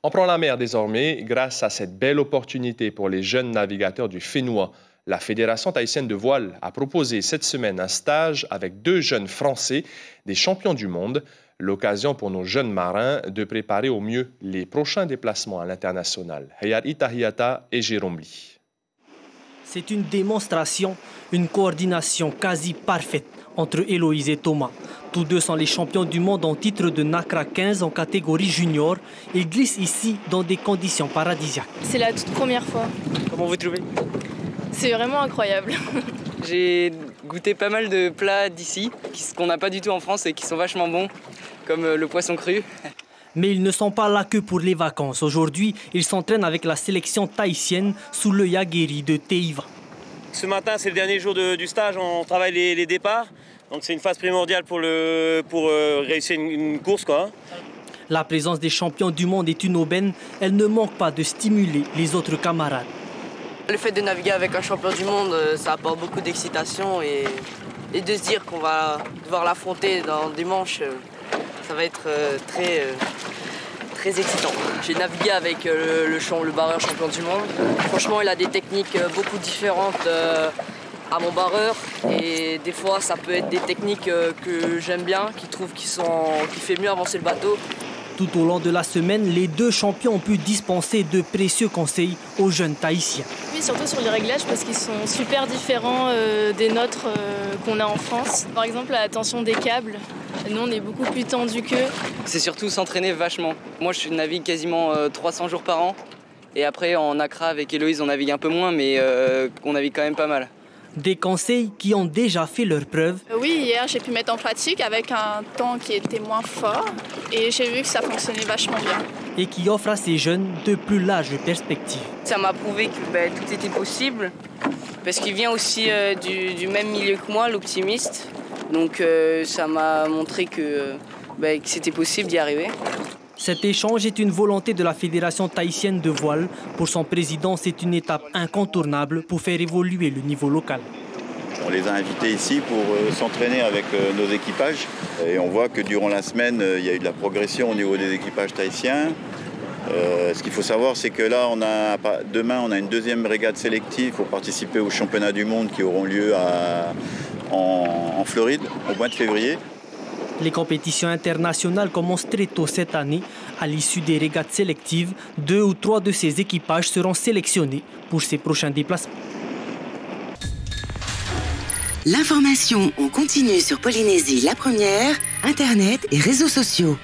On prend la mer désormais grâce à cette belle opportunité pour les jeunes navigateurs du Fénois. La Fédération tahitienne de voile a proposé cette semaine un stage avec 2 jeunes Français, des champions du monde. L'occasion pour nos jeunes marins de préparer au mieux les prochains déplacements à l'international. Hayat Itahiyata et Jérôme Lee. C'est une démonstration, une coordination quasi parfaite entre Héloïse et Thomas. Tous deux sont les champions du monde en titre de NACRA 15 en catégorie junior. Ils glissent ici dans des conditions paradisiaques. C'est la toute première fois. Comment vous trouvez? C'est vraiment incroyable. J'ai goûté pas mal de plats d'ici, qu'on n'a pas du tout en France et qui sont vachement bons, comme le poisson cru. Mais ils ne sont pas là que pour les vacances. Aujourd'hui, ils s'entraînent avec la sélection tahitienne sous l'œil aguerri de Teiva. Ce matin, c'est le dernier jour du stage, on travaille les départs. Donc c'est une phase primordiale pour réussir une course, quoi. La présence des champions du monde est une aubaine. Elle ne manque pas de stimuler les autres camarades. Le fait de naviguer avec un champion du monde, ça apporte beaucoup d'excitation et de se dire qu'on va devoir l'affronter dans des manches, ça va être très excitant. J'ai navigué avec le barreur champion du monde. Franchement, il a des techniques beaucoup différentes à mon barreur et des fois, ça peut être des techniques que j'aime bien, qui fait mieux avancer le bateau. Tout au long de la semaine, les 2 champions ont pu dispenser de précieux conseils aux jeunes Tahitiens. Oui, surtout sur les réglages parce qu'ils sont super différents des nôtres qu'on a en France. Par exemple, la tension des câbles, nous on est beaucoup plus tendus qu'eux. C'est surtout s'entraîner vachement. Moi je navigue quasiment 300 jours par an et après en NACRA avec Héloïse on navigue un peu moins mais on navigue quand même pas mal. Des conseils qui ont déjà fait leurs preuves. Oui, hier j'ai pu mettre en pratique avec un temps qui était moins fort et j'ai vu que ça fonctionnait vachement bien. Et qui offre à ces jeunes de plus larges perspectives. Ça m'a prouvé que tout était possible parce qu'il vient aussi du même milieu que moi, l'optimiste. Donc ça m'a montré que c'était possible d'y arriver. Cet échange est une volonté de la Fédération tahitienne de voile. Pour son président, c'est une étape incontournable pour faire évoluer le niveau local. On les a invités ici pour s'entraîner avec nos équipages. Et on voit que durant la semaine, il y a eu de la progression au niveau des équipages tahitiens. Ce qu'il faut savoir, c'est que là, demain, on a une 2e régate sélective pour participer aux championnats du monde qui auront lieu en Floride au mois de février. Les compétitions internationales commencent très tôt cette année. À l'issue des régates sélectives, 2 ou 3 de ces équipages seront sélectionnés pour ces prochains déplacements. L'information en continu sur Polynésie la première, Internet et réseaux sociaux.